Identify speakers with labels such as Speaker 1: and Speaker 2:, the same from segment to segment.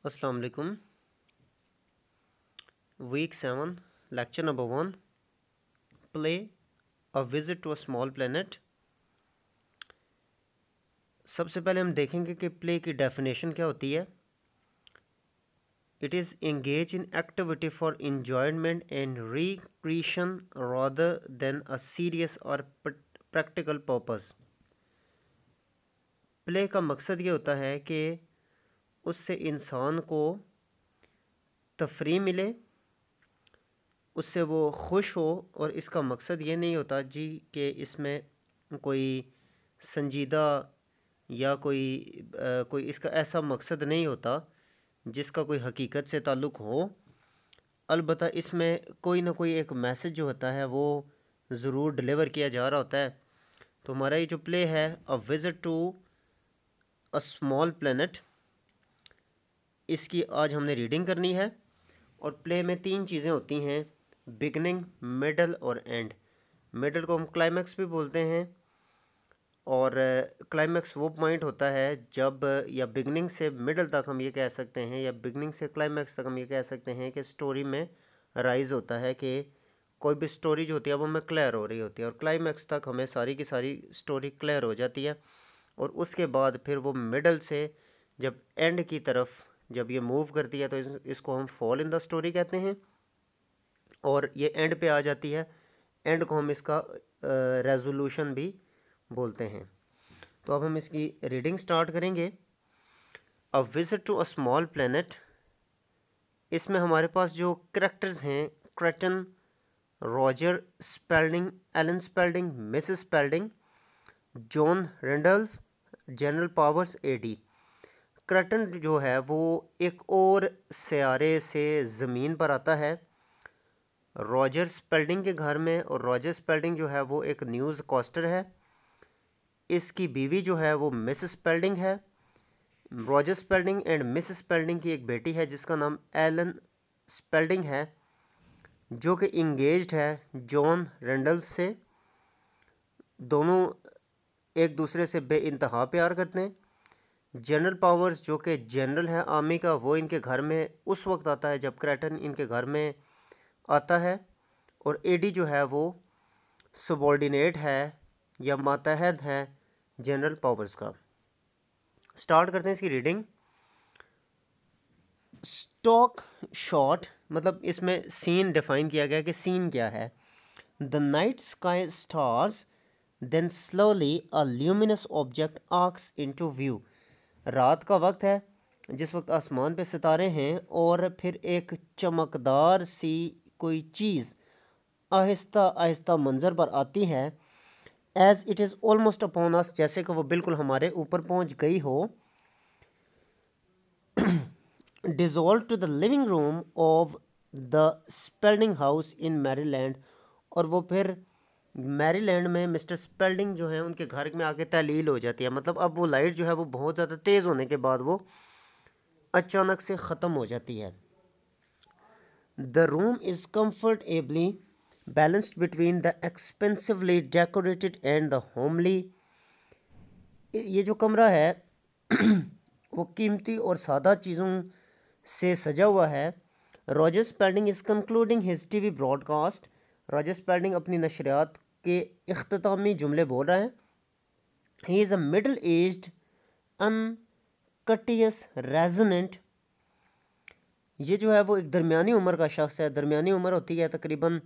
Speaker 1: अस्सलाम वालेकुम। Week 7 lecture number 1 play a visit to a small planet. सबसे पहले हम देखेंगे कि प्ले की डेफिनेशन क्या होती है। It is engage in activity for enjoyment and recreation rather than a serious और प्रैक्टिकल पर्पस। प्ले का मकसद ये होता है कि उससे इंसान को तफरीह मिले, उससे वो खुश हो, और इसका मकसद ये नहीं होता जी कि इसमें कोई संजीदा या कोई इसका ऐसा मकसद नहीं होता जिसका कोई हकीकत से ताल्लुक़ हो। अलबत्ता इसमें कोई ना कोई एक मैसेज जो होता है वो ज़रूर डिलीवर किया जा रहा होता है। तो हमारा ये जो प्ले है a visit to a small planet, इसकी आज हमने रीडिंग करनी है। और प्ले में 3 चीज़ें होती हैं, बिगनिंग, मिडल और एंड। मिडल को हम क्लाइमैक्स भी बोलते हैं, और क्लाइमैक्स वो पॉइंट होता है जब या बिगनिंग से मिडल तक हम ये कह सकते हैं, या बिगनिंग से क्लाइमैक्स तक हम ये कह सकते हैं कि स्टोरी में राइज होता है कि कोई भी स्टोरी जो होती है वो हमें क्लियर हो रही होती है, और क्लाइमैक्स तक हमें सारी की सारी स्टोरी क्लियर हो जाती है। और उसके बाद फिर वो मिडल से जब एंड की तरफ जब ये मूव करती है तो इसको हम फॉल इन द स्टोरी कहते हैं, और ये एंड पे आ जाती है। एंड को हम इसका रेजोल्यूशन भी बोलते हैं। तो अब हम इसकी रीडिंग स्टार्ट करेंगे। A visit to a small planet, इसमें हमारे पास जो करेक्टर्स हैं, Kreton, Roger Spelding, Ellen Spelding, Mrs Spelding, John Randolph, General Powers, aide. Kreton जो है वो एक और सियारे से ज़मीन पर आता है रॉजर स्पेल्डिंग के घर में, और रॉजर स्पेल्डिंग जो है वो एक न्यूज़ कास्टर है। इसकी बीवी जो है वो मिसेस स्पेल्डिंग है। Roger Spalding and Mrs Spalding की एक बेटी है जिसका नाम एलन स्पेल्डिंग है, जो कि इंगेज्ड है जॉन रेंडल्फ से। दोनों एक दूसरे से बेइंतहा प्यार करते हैं। जनरल पावर्स जो कि जनरल है आर्मी का, वो इनके घर में उस वक्त आता है जब क्रेटन इनके घर में आता है। और एडी जो है वो सबॉर्डिनेट है या मातहत है जनरल पावर्स का। स्टार्ट करते हैं इसकी रीडिंग। स्टॉक शॉट मतलब इसमें सीन डिफाइन किया गया कि सीन क्या है। The night sky stars, then slowly a luminous object arcs into view. रात का वक्त है जिस वक्त आसमान पे सितारे हैं, और फिर एक चमकदार सी कोई चीज़ आहिस्ता आहिस्ता मंजर पर आती है। As it is almost upon us, जैसे कि वो बिल्कुल हमारे ऊपर पहुंच गई हो। Dissolve to the living room of the Spalding house in Maryland, और वो फिर मैरीलैंड में मिस्टर स्पेल्डिंग जो है उनके घर में आके तहलील हो जाती है। मतलब अब वो लाइट जो है वो बहुत ज़्यादा तेज़ होने के बाद वो अचानक से ख़त्म हो जाती है। The room is comfortably balanced between the expensively decorated and the homely। ये जो कमरा है वो कीमती और सादा चीज़ों से सजा हुआ है। Roger Spelding is concluding his TV broadcast. Roger Spelding अपनी नशरियात के इख्तितामी जुमले बोल रहा है। He is a middle aged unctuous resonant. ये जो है वो एक दरमियानी उम्र का शख्स है। दरमियानी उम्र होती है तकरीबन,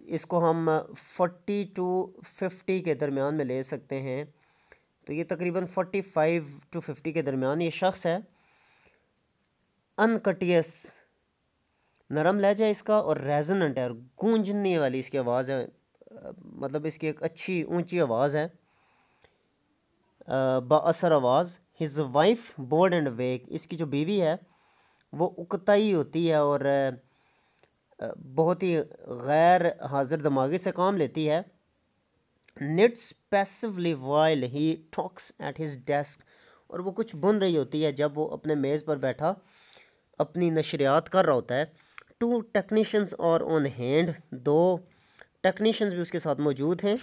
Speaker 1: इसको हम 40 टू 50 के दरमियान में ले सकते हैं। तो ये तकरीबन 45 टू 50 के दरमियान ये शख्स है। अनकटियस नरम लहजा इसका, और रेजोनेंट है, और गूंजने वाली इसकी आवाज़ है। मतलब इसकी एक अच्छी ऊंची आवाज़ है, बाअसर आवाज़। His wife bold and weak, इसकी जो बीवी है वो उकताई होती है और बहुत ही गैर हाजिर दिमागी से काम लेती है। Nits passively while he talks at his desk, और वो कुछ बुन रही होती है जब वो अपने मेज़ पर बैठा अपनी नशरियात कर रहा होता है। 2 टेक्नीशियंस और ऑन हैंड, 2 टेक्नीशियंस भी उसके साथ मौजूद हैं।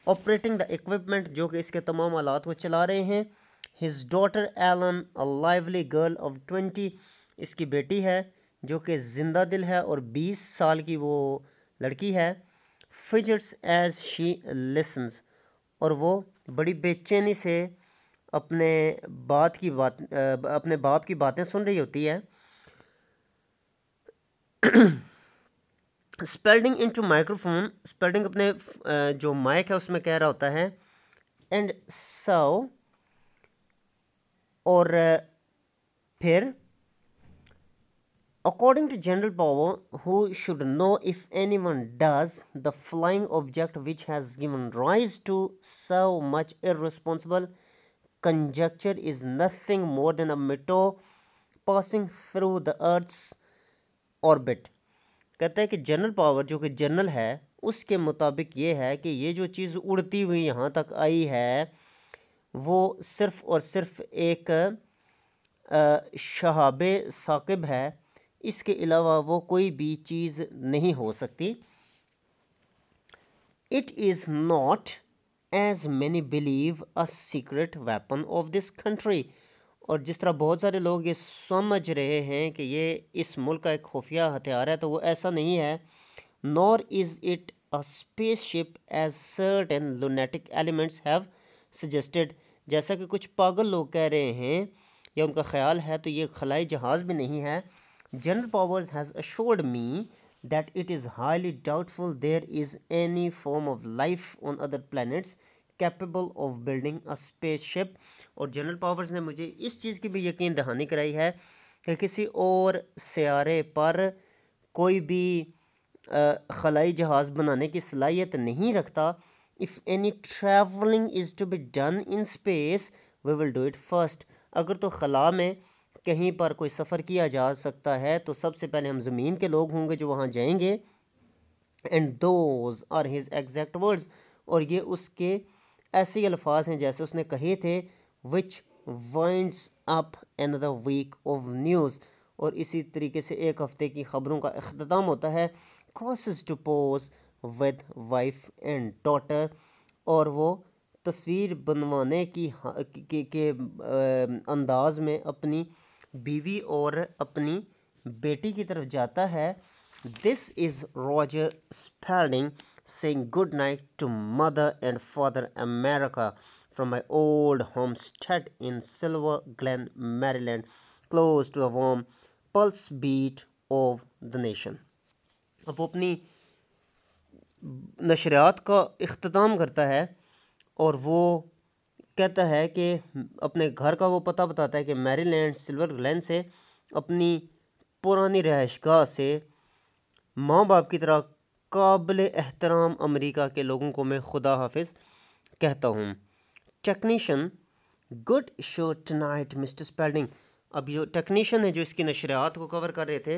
Speaker 1: ऑपरेटिंग द इक्विपमेंट, जो कि इसके तमाम आलात को चला रहे हैं। His daughter Ellen, a lively girl of 20, इसकी बेटी है जो कि जिंदा दिल है और 20 साल की वो लड़की है। Fidgets as she listens, और वो बड़ी बेचैनी से अपने बाप की बातें सुन रही होती है। स्पेल्डिंग इनटू माइक्रोफोन, स्पेल्डिंग अपने जो माइक है उसमें कह रहा होता है एंड सो, और फिर according to general power, who should know if anyone does, the flying object which has given rise to so much irresponsible conjecture is nothing more than a meteor passing through the earth's orbit। कहता है कि general power जो कि general है उसके मुताबिक ये है कि ये जो चीज़ उड़ती हुई यहाँ तक आई है वो सिर्फ़ और सिर्फ एक शहाबे साकिब है, इसके अलावा वो कोई भी चीज़ नहीं हो सकती। It is not as many believe a secret weapon of this country, और जिस तरह बहुत सारे लोग ये समझ रहे हैं कि ये इस मुल्क का एक खुफिया हथियार है, तो वो ऐसा नहीं है। Nor is it a spaceship as certain lunatic elements have suggested, जैसा कि कुछ पागल लोग कह रहे हैं या उनका ख्याल है, तो ये खलाई जहाज़ भी नहीं है। General Powers has assured me that it is highly doubtful there is any form of life on other planets capable of building a spaceship, और जनरल पावर्स ने मुझे इस चीज़ की भी यकीन दहानी कराई है कि किसी और सियारे पर कोई भी खलाई जहाज़ बनाने की सलाहियत नहीं रखता। If any travelling is to be done in space we will do it first, अगर तो खला में कहीं पर कोई सफ़र किया जा सकता है तो सबसे पहले हम ज़मीन के लोग होंगे जो वहाँ जाएंगे। And those are his exact words, और ये उसके ऐसे अल्फाज हैं जैसे उसने कहे थे। Which winds up another week of news, और इसी तरीके से एक हफ्ते की ख़बरों का अख्ताम होता है। Crosses to pose with wife and daughter, और वो तस्वीर बनवाने के अंदाज में अपनी बीवी और अपनी बेटी की तरफ जाता है। This is Roger Spelding saying good night to mother and father America from my old homestead in Silver Glen Maryland, close to the warm pulse beat of the nation. अब वो अपनी नशरियात का इख्तिताम करता है और वो कहता है कि अपने घर का वो पता बताता है कि मैरीलैंड सिल्वर ग्लेन से, अपनी पुरानी रहायशगाह से, माँ बाप की तरह काबिल एहतराम अमेरिका के लोगों को मैं खुदा हाफिज़ कहता हूँ। Technician good show tonight Mister Spelding. अब जो टेक्नीशियन है जो इसकी नशरियात को कवर कर रहे थे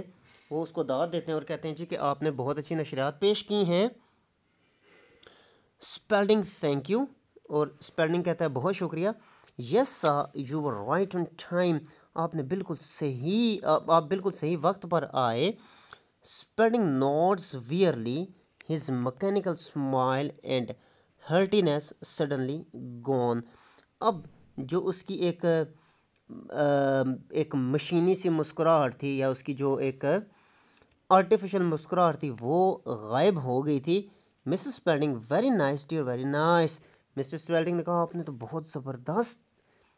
Speaker 1: वो उसको दाद देते हैं और कहते हैं जी कि आपने बहुत अच्छी नशरियात पेश की हैं। स्पेल्डिंग थैंक यू, और स्पेल्डिंग कहता है बहुत शुक्रिया। Yes sir you were right on time, आपने बिल्कुल सही आप बिल्कुल सही वक्त पर आए। Spelding nods wearily, his mechanical smile and heartiness suddenly gone. अब जो उसकी एक मशीनी सी मुस्कुराहट थी, या उसकी जो एक आर्टिफिशियल मुस्कुराहट थी, वो गायब हो गई थी। Mrs Spelding very nice dear very nice. Mr Spelding ने कहा आपने तो बहुत ज़बरदस्त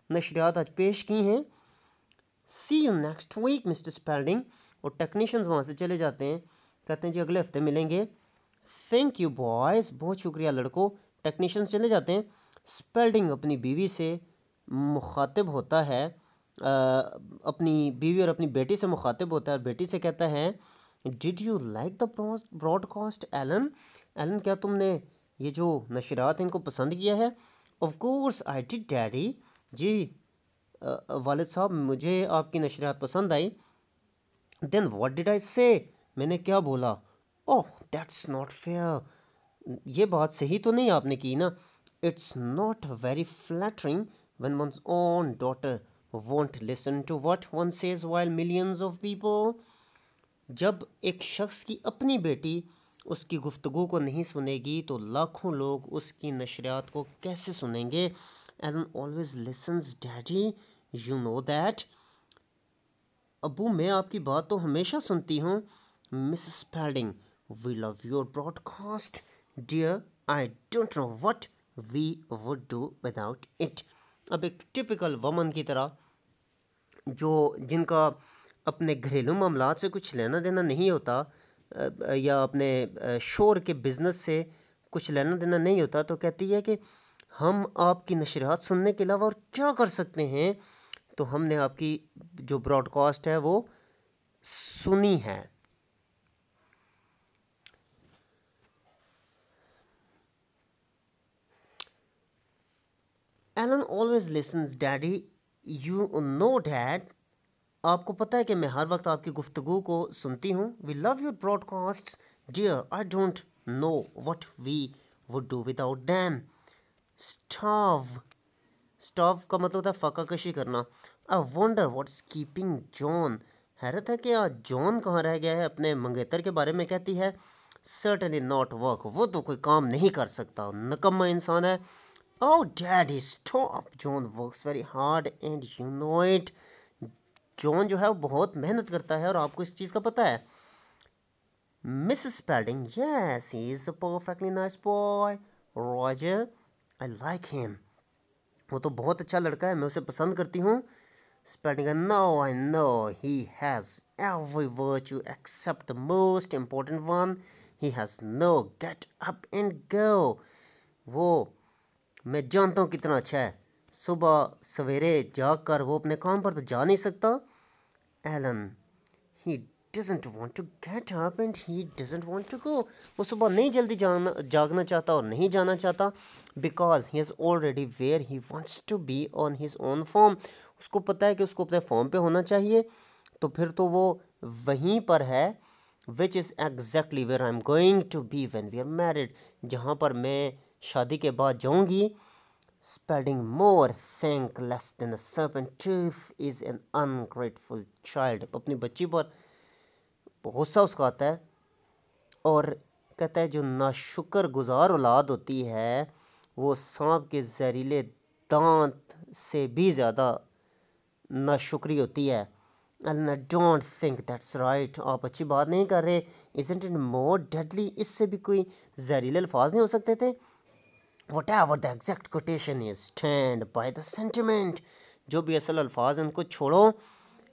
Speaker 1: नशरियात आज पेश की हैं। See you next week Mister Spelding, और टेक्नीशियंस वहाँ से चले जाते हैं, कहते हैं जी अगले हफ्ते मिलेंगे। थैंक यू बॉयज़, बहुत शुक्रिया लड़कों। टेक्नीशियंस चले जाते हैं। स्पेल्डिंग अपनी बीवी से मुखातिब होता है, अपनी बीवी और अपनी बेटी से मुखातिब होता है, और बेटी से कहता है did you like the broadcast Ellen, Ellen क्या तुमने ये जो नशरियात इनको पसंद किया है? Of course I did daddy, जी वालिद साहब मुझे आपकी नशरियात पसंद आई। Then what did I say, मैंने क्या बोला? ओह दैट्स नॉट फेयर, ये बात सही तो नहीं आपने की ना। It's not very flattering when one's own daughter won't listen to what one says while millions of people. जब एक शख्स की अपनी बेटी उसकी गुफ्तगू को नहीं सुनेगी तो लाखों लोग उसकी नशरियात को कैसे सुनेंगे। Alan always listens, Daddy. You know that. Abu मैं आपकी बात तो हमेशा सुनती हूँ. Mrs. Spalding, we love your broadcast, dear. I don't know what we would do without it. अब एक टिपिकल वमन की तरह जो जिनका अपने घरेलू मामलात से कुछ लेना देना नहीं होता या अपने शोर के बिज़नेस से कुछ लेना देना नहीं होता, तो कहती है कि हम आपकी नशरियात सुनने के अलावा और क्या कर सकते हैं. तो हमने आपकी जो ब्रॉडकास्ट है वो सुनी है. Alan always listens, Daddy. You know that. आपको पता है कि मैं हर वक्त आपकी गुफ्तगू को सुनती हूँ. We love your broadcasts, dear. I don't know what we would do without them. Starve. Starve का मतलब होता है फाका कशी करना. I wonder what's keeping John. हैरत है कि आज जॉन कहाँ रह गया है. अपने मंगेतर के बारे में कहती है. Certainly not work. वो तो कोई काम नहीं कर सकता, नकम्मा इंसान है. Oh, Daddy, stop. John works very hard and you know it. John जो है वो बहुत मेहनत करता है और आपको इस चीज़ का पता है. Mrs. Spalding, yes, he is a perfectly nice boy. Roger, I like him. वो तो बहुत अच्छा लड़का है, मैं उसे पसंद करती हूँ. Spalding, no, I know he has every virtue except the most important one. He has no get up and go. वो मैं जानता हूँ कितना अच्छा है. सुबह सवेरे जाग कर वो अपने काम पर तो जा नहीं सकता. Alan, he doesn't want to get up and he doesn't want to go. वो सुबह नहीं जल्दी जागना चाहता और नहीं जाना चाहता. Because he is already where he wants to be on his own form. उसको पता है कि उसको अपने फॉर्म पे होना चाहिए, तो फिर तो वो वहीं पर है. Which is exactly where I'm going to be when we are married. जहाँ पर मैं शादी के बाद जाऊँगी. Spalding, more thankless than a serpent tooth is an ungrateful child. अपनी बच्ची पर गुस्सा उसका आता है और कहता है जो नाशुक्र गुजार औलाद होती है वो सांप के जहरीले दांत से भी ज़्यादा नाशुक्री होती है. And I don't think that's right. आप अच्छी बात नहीं कर रहे. Isn't it more deadly? इससे भी कोई जहरीले अल्फाज नहीं हो सकते थे. Whatever the exact quotation is, stand by the sentiment. जो भी असल अल्फाज हैं उनको छोड़ो.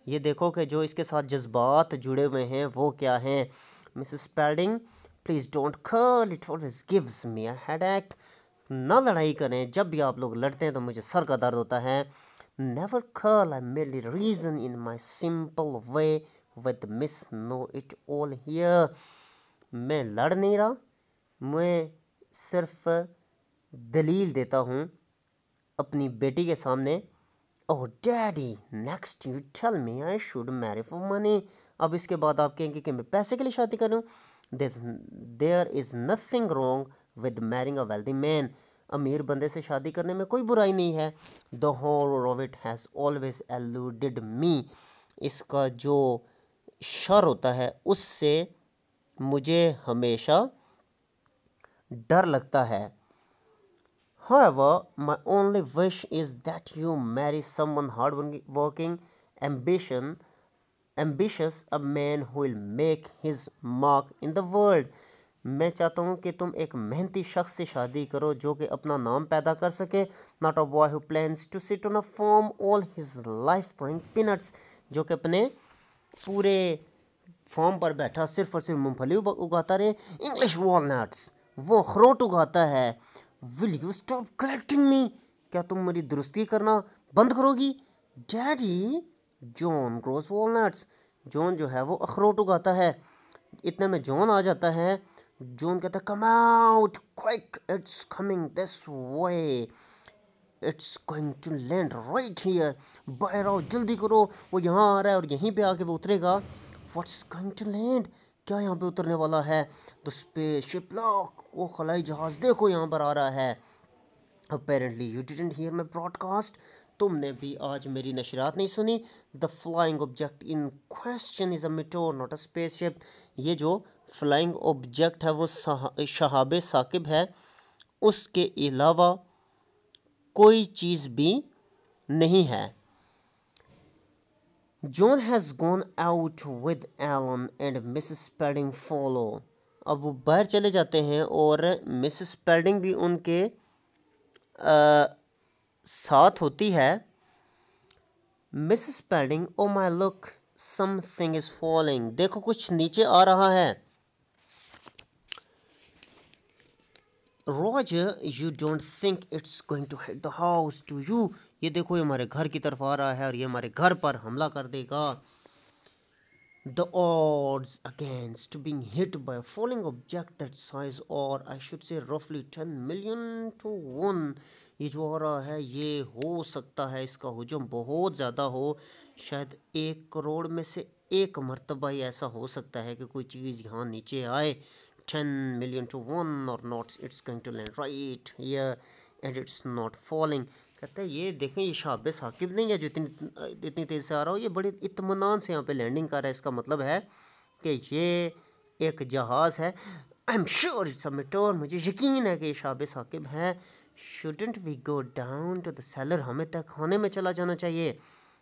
Speaker 1: ये देखो कि जो इसके साथ जज्बात जुड़े हुए हैं वो क्या हैं. Mrs. Spalding, please don't curl. It always gives me a headache. ना लड़ाई करें. जब भी आप लोग लड़ते हैं तो मुझे सर का दर्द होता है. Never curl. I merely reason in my simple way with Miss Know It All here. मैं लड़ नहीं रहा, मैं सिर्फ दलील देता हूँ अपनी बेटी के सामने. Oh Daddy, next you tell me I should marry for money. अब इसके बाद आप कहेंगे कि मैं पैसे के लिए शादी करूँ. There is nothing wrong with marrying a wealthy man. अमीर बंदे से शादी करने में कोई बुराई नहीं है. The horror of it has always eluded me. इसका जो शर होता है उससे मुझे हमेशा डर लगता है. However, my only wish is that you marry someone hard-working, ambitious, a man who will make his mark in the world. मैं चाहता हूँ कि तुम एक मेहनती शख्स से शादी करो जो कि अपना नाम पैदा कर सके. Not a boy who plans to sit on a farm all his life growing peanuts. जो कि अपने पूरे फार्म पर बैठा सिर्फ और सिर्फ मूंगफली उगाता रहे. English walnuts. वो अखरोट उगाता है. Will you stop correcting me? क्या तुम मेरी दुरुस्ती करना बंद करोगी? Daddy, John grows walnuts. John जो है वो अखरोट उगाता है. इतने में जॉन आ जाता है. जॉन कहता है come out quick, it's coming this way, it's going to land right here. बाहर आओ जल्दी करो, वो यहाँ आ रहा है और यहीं पे आके वो उतरेगा. What's going to land? क्या यहाँ पे उतरने वाला है? The spaceship, look, वो खलाई जहाज देखो यहाँ पर आ रहा है. Apparently you didn't hear my broadcast. तुमने भी आज मेरी नशरियात नहीं सुनी. The flying object in question is a meteor, not a spaceship. ये जो फ्लाइंग ऑब्जेक्ट है वो शहाब साकिब है. उसके अलावा कोई चीज़ भी नहीं है। John has gone out with Ellen and Mrs Spelding follow. अब वो बाहर चले जाते हैं और मिसेस स्पेल्डिंग भी उनके साथ होती है। Mrs Spelding, oh my look something is falling, देखो कुछ नीचे आ रहा है। Roger, you don't think it's going to hit the house do you, ये देखो ये हमारे घर की तरफ आ रहा है और ये हमारे घर पर हमला कर देगा। The odds against being hit by a falling object that size, or I should say roughly 10 million to 1, ये जो हो रहा है ये हो सकता है इसका हुजूम बहुत ज़्यादा हो, शायद 1 करोड़ में से 1 मरतबा ही ऐसा हो सकता है कि कोई चीज़ यहाँ नीचे आए। 10 million to 1 or not, it's going to land right here and it's not falling। कहता है ये देखें ये शाबे साकिब नहीं है जो इतनी तेज़ से आ रहा हो, ये बड़े इत्मीनान से यहाँ पे लैंडिंग कर रहा है। इसका मतलब है कि ये एक जहाज़ है। I am sure it's a meteor, मुझे यकीन है कि ये शाबे साकिब है। Shouldn't we go down to the cellar, हमें तक खाने में चला जाना चाहिए।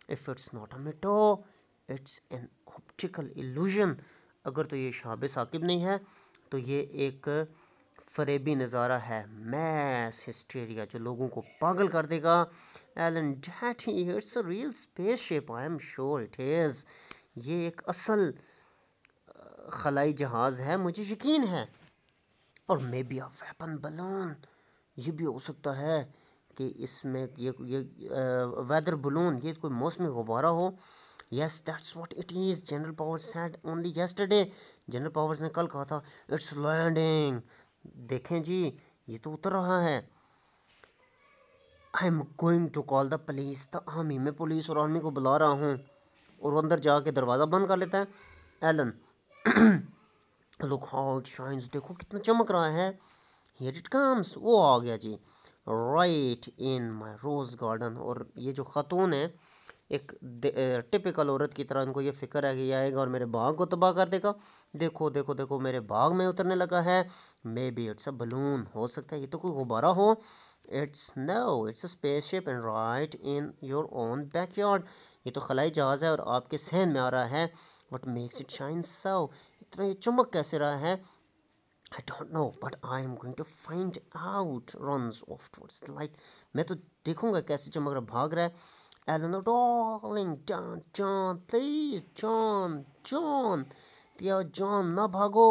Speaker 1: If it's not a meteor it's an optical illusion, अगर तो ये शाबे साकिब नहीं है तो ये एक फरेबी नज़ारा है, मैस हिस्टेरिया जो लोगों को पागल कर देगा। Ellen daddy, it's a real spaceship, I am sure it is, ये एक असल खलाई जहाज़ है, मुझे यकीन है। और may be a weapon balloon, ये भी हो सकता है कि इसमें ये वेदर बलून, ये कोई मौसमी गुब्बारा हो। Yes that's what it is, general powers said only yesterday, general powers ने कल कहा था इट्स लैंडिंग। देखें जी ये तो उतर रहा है। I am going to call the police the army, मैं पुलिस और आर्मी को बुला रहा हूँ। और वो अंदर जाके दरवाज़ा बंद कर लेता है। Ellen, look how it shines, देखो कितना चमक रहा है। हियर इट कम्स, वो आ गया जी, right in my rose garden. और ये जो ख़ातून है एक टिपिकल औरत की तरह, इनको ये फ़िक्र है कि ये आएगा और मेरे बाग को तबाह कर देगा। देखो देखो देखो मेरे बाग में उतरने लगा है। Maybe it's a balloon, हो सकता है ये तो कोई गुब्बारा हो। It's no, it's a spaceship and right in your own backyard, ये तो खलाई जहाज़ है और आपके सहन में आ रहा है। व्हाट मेक्स इट शाइन सो, इतना ये चमक कैसे रहा है। I don't know, but I am going to find out. Runs off towards the light. मैं तो देखूंगा कैसे चमक रहा, भाग रहा है। Eleanor, darling, John, John, please, John, John, dear John, ना भागो,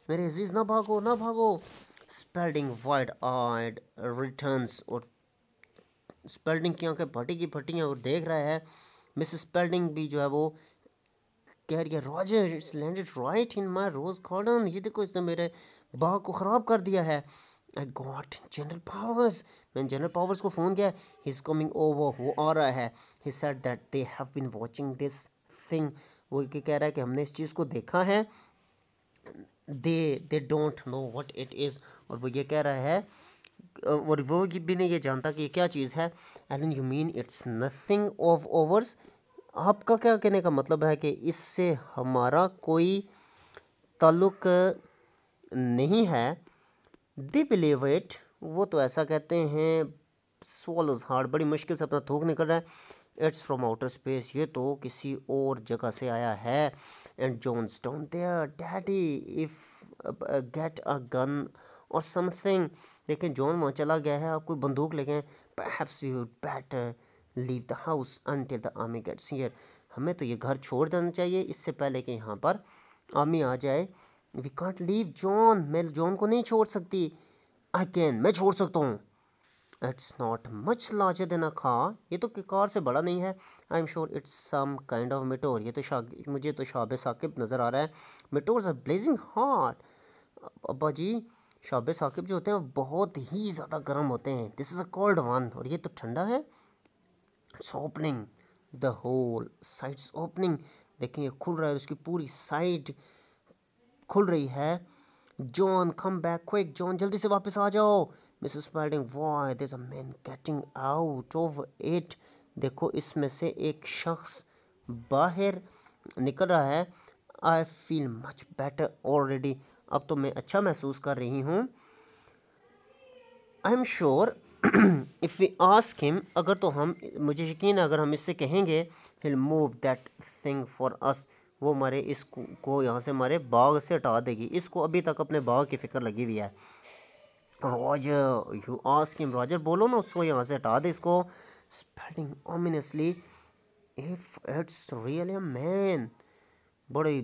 Speaker 1: मेरे अजीज ना भागो, ना भागो। Spalding wide-eyed returns, और स्पेल्डिंग की आंखें फटी की फटी हैं और देख रहा है। मिसेस स्पेल्डिंग भी जो है वो कह रही है, Roger it's landed right in my rose garden, ये देखो इसने मेरे बाग को ख़राब कर दिया है। आई गॉट जनरल पावर्स, मैंने जनरल पावर्स को फ़ोन किया। ही इज़ कमिंग ओवर, वो आ रहा है। He said that they have been watching this thing, वो ये कह रहा है कि हमने इस चीज़ को देखा है। They don't know what it is, और वो ये कह रहा है और वो भी नहीं ये जानता कि ये क्या चीज़ है। Ellen, you mean it's nothing of ours, आपका क्या कहने का मतलब है कि इससे हमारा कोई ताल्लुक नहीं है। दे बिलीव इट, वो तो ऐसा कहते हैं। swallows hard, बड़ी मुश्किल से अपना थूक निकल रहा है। इट्स फ्रॉम आउटर स्पेस, ये तो किसी और जगह से आया है। And John's down there, daddy if get a gun or something, लेकिन जॉन वहाँ चला गया है, आप कोई बंदूक लेके आए। Perhaps we would better leave the house until the army gets here, हमें तो ये घर छोड़ देना चाहिए इससे पहले कि यहाँ पर आर्मी आ जाए। वी कांट लीव जॉन, मैं जॉन को नहीं छोड़ सकती। आई कैन, मैं छोड़ सकता हूँ। It's not much larger than a car, ये तो कार से बड़ा नहीं है। I am sure it's some kind of meteor, ये तो मुझे तो शाबे साकिब नज़र आ रहा है। मेटोर्स आर ब्लेजिंग हॉट। अब्बा जी, शाबे साकिब जो होते हैं वो बहुत ही ज़्यादा गर्म होते हैं। This is a cold one, और ये तो ठंडा है। It's opening, the whole side's opening, देखें ये खुल रहा है, उसकी पूरी साइड खुल रही है। John come back quick, John जल्दी से वापस आ जाओ। Mrs Spelding, why there is a man getting out of it, देखो इसमें से एक शख्स बाहर निकल रहा है। I feel much better already, अब तो मैं अच्छा महसूस कर रही हूँ। I am sure if we ask him, अगर तो हम, मुझे यकीन है अगर हम इससे कहेंगे, he'll move that thing for us, वो हमारे इसको यहाँ से हमारे बाग से हटा देगी। इसको अभी तक अपने बाग की फ़िक्र लगी हुई है। Roger, you ask him, Roger बोलो ना उसको यहाँ से हटा दे इसको। Spelling ominously, if it's really a man, बड़ी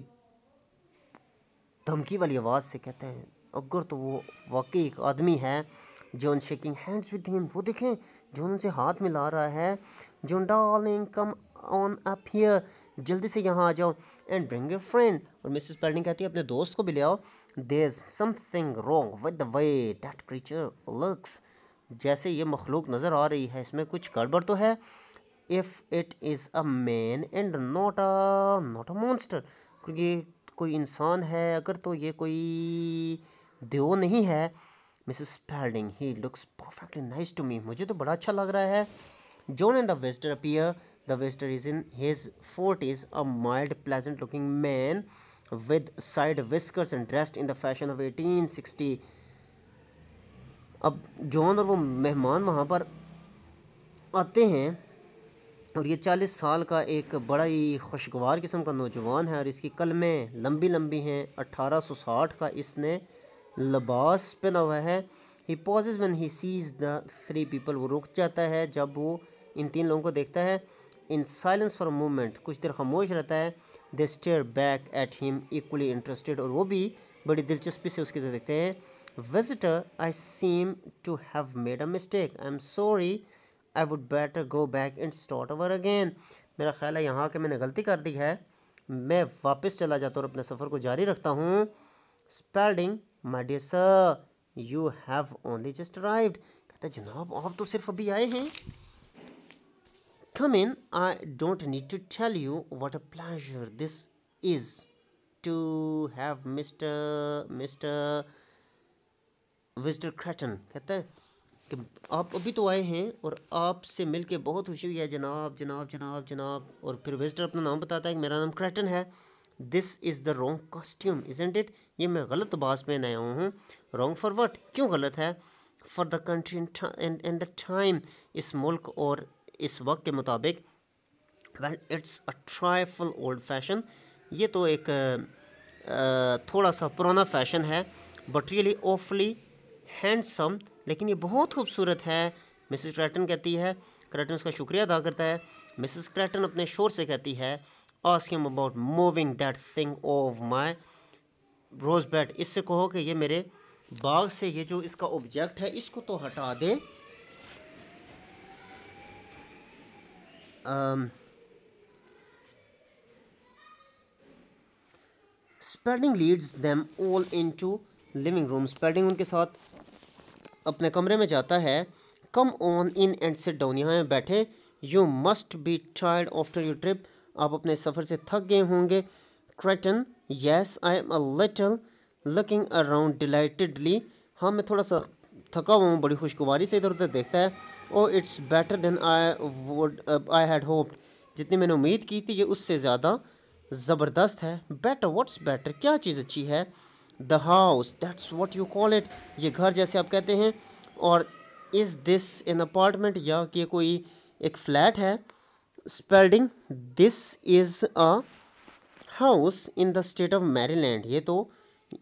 Speaker 1: धमकी वाली आवाज़ से कहते हैं, अगर तो वो वाकई एक आदमी है। John shaking hands with him, वो देखें जॉन उनसे हाथ मिला रहा है। John darling come on up here, जल्दी से यहाँ आ जाओ। एंड ब्रिंग योर फ्रेंड, और मिसेस स्पेल्डिंग कहती है अपने दोस्त को भी ले आओ। There is something wrong with the way that creature looks, जैसे ये मखलूक नज़र आ रही है इसमें कुछ गड़बड़ तो है। If it is a man and not a monster, क्योंकि कोई इंसान है अगर तो ये कोई देव नहीं है। Mrs Spelding, he looks perfectly nice to me, मुझे तो बड़ा अच्छा लग रहा है। John and the visitor appear, the visitor is in his 40s, a mild pleasant looking man with side whiskers and dressed in the fashion of 1860। अब John और वो मेहमान वहाँ पर आते हैं और ये 40 साल का एक बड़ा ही खुशगवार किस्म का नौजवान है और इसकी कलमें लंबी लंबी हैं। 1860 का इसने लिबास पहना हुआ है। He pauses when he sees the three people, वो रुक जाता है जब वो इन तीन लोगों को देखता है। In silence for a moment, कुछ देर खामोश रहता है। They stare back at him equally interested, और वो भी बड़ी दिलचस्पी से उसकी तरफ देखते हैं। Visitor, I seem to have made a mistake, I am sorry, I would better go back and start over again. मेरा ख्याल है यहाँ के मैंने गलती कर दी है, मैं वापस चला जाता हूँ और अपने सफ़र को जारी रखता हूँ। Spelding, my dear sir, you have only just arrived, कहता है जनाब आप तो सिर्फ अभी आए हैं। Come in, I don't need to tell you what a pleasure this is to have Mister Visitor Kreton, कहता है कि आप अभी तो आए हैं और आपसे मिलके बहुत खुशी हुई है जनाब जनाब जनाब जनाब। और फिर विजिटर अपना नाम बताता है कि मेरा नाम क्रैटन है। This is the wrong costume isn't it, ये मैं गलत लिबास पहन आया हूँ। रॉन्ग फॉर व्हाट, क्यों गलत है? For the country and the time, इस मुल्क और इस वक्त के मुताबिक। Well it's a trifle old fashion, ये तो एक थोड़ा सा पुराना फ़ैशन है। बट रियली ऑफली हैंडसम, लेकिन ये बहुत खूबसूरत है। मिसेस क्रैटन कहती है। क्रैटन उसका शुक्रिया अदा करता है। मिसेस क्रैटन अपने शोर से कहती है, ask him about moving that thing off my rose bed, इससे कहो कि ये मेरे बाग से ये जो इसका ऑब्जेक्ट है इसको तो हटा दे। Spelding leads them all into living room, Spelding उनके साथ अपने कमरे में जाता है। Come on in and sit down, यहाँ बैठे। You must be tired after your trip, आप अपने सफ़र से थक गए होंगे। Kreton, yes I am a little, looking around delightedly, हाँ मैं थोड़ा सा थका हुआ हूँ, बड़ी खुशगवारी से इधर उधर देखता है। Oh it's better than I had hoped, जितनी मैंने उम्मीद की थी ये उससे ज़्यादा ज़बरदस्त है। बेटर, व्हाट्स बेटर, क्या चीज़ अच्छी है? The house, that's what you call it, ये घर जैसे आप कहते हैं। और इज़ दिस एन अपार्टमेंट, या कि कोई एक फ्लैट है? Spalding, this is a house in the state of Maryland, ये तो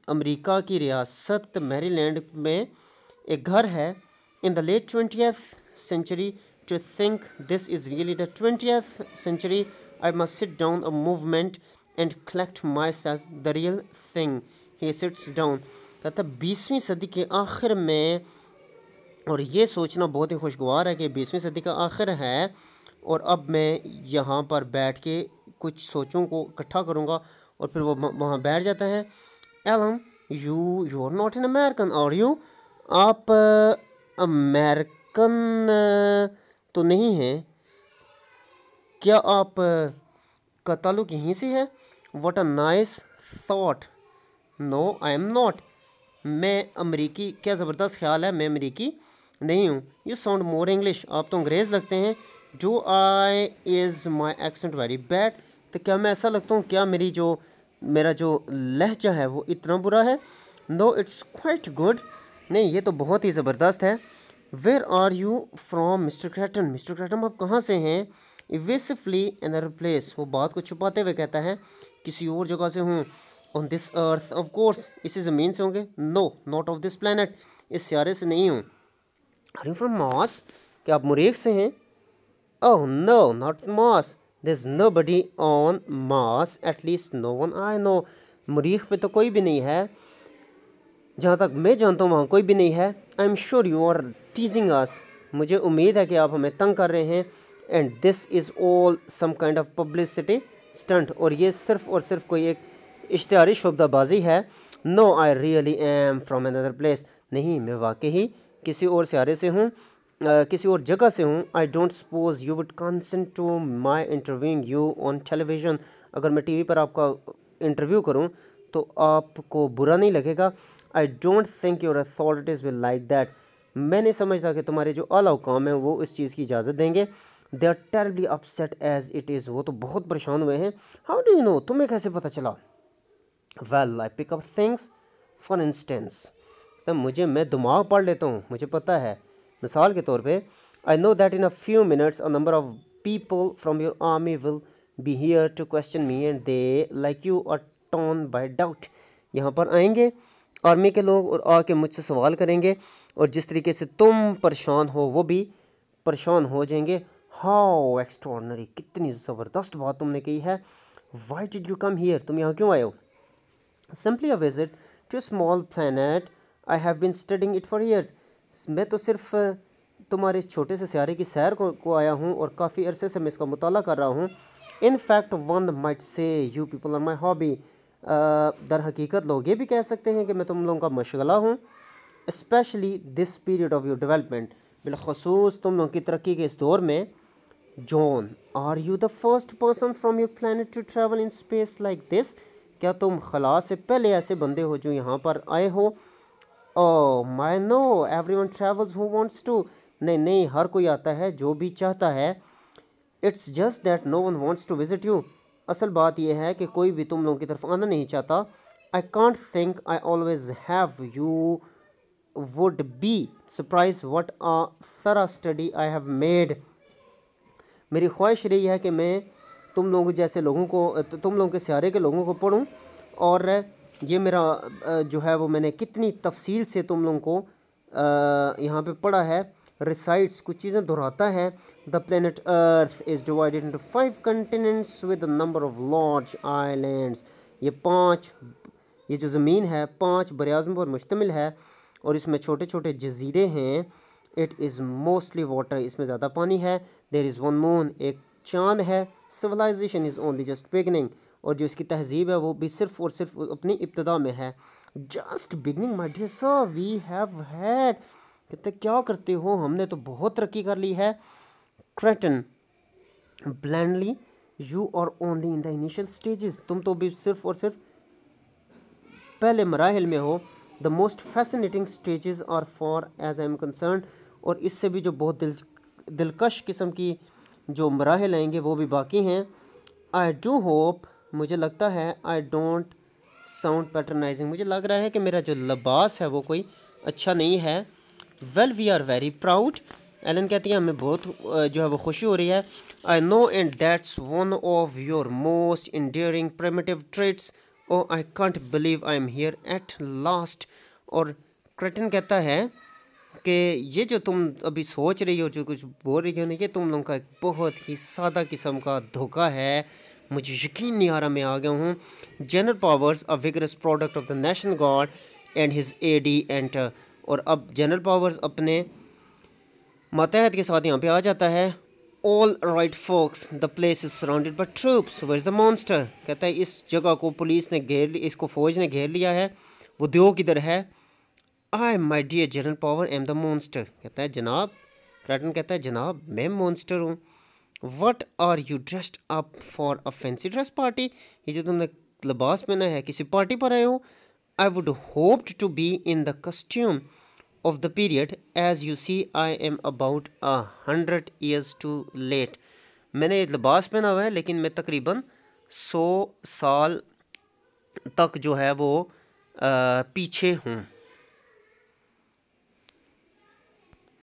Speaker 1: अमेरिका की रियासत मैरीलैंड में एक घर है। In the late 20th century, to think this is really the 20th century, I must sit down a movement and collect myself the real thing. He sits down, कहता 20वीं सदी के आखिर में, और ये सोचना बहुत ही खुशगवार है कि 20वीं सदी का आखिर है और अब मैं यहाँ पर बैठ के कुछ सोचों को इकट्ठा करूँगा। और फिर वो वहाँ बैठ जाता है। Ellen, you are not an American are you, आप अमेरिकन तो नहीं हैं क्या, आप का ताल्लुक यहीं से है? What a nice thought, no I am not, मैं अमरीकी, क्या ज़बरदस्त ख्याल है, मैं अमरीकी नहीं हूँ। यू साउंड मोर इंग्लिश, आप तो अंग्रेज़ लगते हैं। Do I is my accent very bad, तो क्या मैं ऐसा लगता हूँ, क्या मेरा जो लहजा है वो इतना बुरा है? नो इट्स क्वाइट गुड, नहीं ये तो बहुत ही ज़बरदस्त है। Where are you from Mister Kreton, Mister Kreton आप कहाँ से हैं? इवेसिवली अनदर प्लेस, वो बात को छुपाते हुए कहता है किसी और जगह से हूँ। On this earth of course, इसी ज़मीन से होंगे। No not of this planet, इस सियारे से नहीं हूँ। आर यू फ्रॉम मार्स, क्या आप मरीख से हैं? Oh no not Mars, there is nobody on Mars, at least no one I know, मरीख पे तो कोई भी नहीं है, जहाँ तक मैं जानता हूँ वहाँ कोई भी नहीं है। I am sure you are teasing us, मुझे उम्मीद है कि आप हमें तंग कर रहे हैं। And this is all some kind of publicity stunt, और ये सिर्फ और सिर्फ कोई एक इश्तिहारी शुबदाबाजी है। No I really am from another place, नहीं मैं वाकई ही किसी और सियारे से हूँ, किसी और जगह से हूँ। I don't suppose you would consent to my interviewing you on television, अगर मैं टीवी पर आपका इंटरव्यू करूँ तो आपको बुरा नहीं लगेगा। I don't think your authorities will like that, मैं नहीं समझता कि तुम्हारे जो आला हुकाम हैं वो इस चीज़ की इजाज़त देंगे। They are terribly upset as it is, वो तो बहुत परेशान हुए हैं। हाउ डू यू नो, तुम्हें कैसे पता चला? Well I pick up things for instance, तब मैं दिमाग पढ़ लेता हूँ, मुझे पता है। मिसाल के तौर पे I know that in a few minutes a number of people from your army will be here to question me and they like you are torn by doubt, यहाँ पर आएंगे आर्मी के लोग और आके मुझसे सवाल करेंगे, और जिस तरीके से तुम परेशान हो वो भी परेशान हो जाएंगे। हाउ एक्स्ट्रॉर्डनरी, कितनी ज़बरदस्त बात तुमने कही है। Why did you come here, तुम यहाँ क्यों आए हो? Simply a visit to small planet, I have been studying it for years, मैं तो सिर्फ तुम्हारे इस छोटे से सियारे की सैर को आया हूँ और काफ़ी अरसे से मैं इसका मुताला कर रहा हूँ। In fact one might say you people are my hobby, दर हकीकत लोग ये भी कह सकते हैं कि मैं तुम लोगों का मशगला हूँ। Especially this period of your development, बिलखसूस तुम लोगों की तरक्की के इस दौर में। John, are you the first person from your planet to travel in space like this, क्या तुम खला से पहले ऐसे बंदे हो जो यहाँ पर आए हो? Oh my no, everyone travels who wants to, नहीं नहीं हर कोई आता है जो भी चाहता है। It's just that no one wants to visit you, असल बात यह है कि कोई भी तुम लोगों की तरफ आना नहीं चाहता। I can't think I always have you would be surprise what a थरा स्टडी आई हैव मेड, मेरी ख्वाहिश रही है कि मैं तुम लोगों जैसे लोगों को, तुम लोगों के सियारे के लोगों को पढ़ूं, और ये मेरा जो है वो मैंने कितनी तफसील से तुम लोगों को यहाँ पे पढ़ा है। रिसाइट्स, कुछ चीज़ें दोहराता है। The planet earth is divided into 5 continents with a number of large islands, ये जो ज़मीन है 5 बरियाज़मों पर मुश्तमिल है और इसमें छोटे छोटे जजीरे हैं। इट इज़ मोस्टली वाटर, इसमें ज़्यादा पानी है। देयर इज़ वन मून, एक चांद है। Civilisation is only just beginning, और जो इसकी तहजीब है वो भी सिर्फ और सिर्फ अपनी इब्तदा में है। Just beginning my dear sir, we have had, कहते क्या करते हो, हमने तो बहुत तरक्की कर ली है। Kreton blandly, you are only in the initial stages, तुम तो भी सिर्फ और सिर्फ पहले मराहिल में हो। The most fascinating stages are for as I am concerned, और इससे भी जो बहुत दिलकश किस्म की जो मराहिल आएंगे वो भी बाकी हैं। आई डू होप, मुझे लगता है, आई डोंट साउंड पैटर्नाइजिंग, मुझे लग रहा है कि मेरा जो लिबास है वो कोई अच्छा नहीं है। Well we are very proud, Ellen कहती है हमें बहुत जो है वो खुशी हो रही है। I know and that's one of your most endearing primitive traits, oh I can't believe I am here at last. और क्रैटन कहता है कि ये जो तुम अभी सोच रही हो, जो कुछ बोल रही हो ना, ये तुम लोगों का एक बहुत ही सादा किस्म का धोखा है, मुझे यकीन नहीं आ रहा मैं आ गया हूँ। General Powers a vigorous product of the National Guard and his aide enter, और अब जनरल पावर्स अपने मातहत के साथ यहाँ पे आ जाता है। All right folks, the place is surrounded by troops, where is the monster, कहता है इस जगह को पुलिस ने घेर लिया, इसको फौज ने घेर लिया है, वो दो किधर है? I my dear General Power am the monster, कहता है जनाब, क्रैटन कहता है जनाब मैं मॉन्स्टर हूँ। What are you dressed up for a fancy dress party, ये जो तुमने लिबास पहना है किसी पार्टी पर आए हो? I would hoped to be in the costume of the period, as you see I am about 100 years too late, मैंने ये लिबास पहना हुआ है लेकिन मैं तकरीबन 100 साल तक जो है वो पीछे हूँ।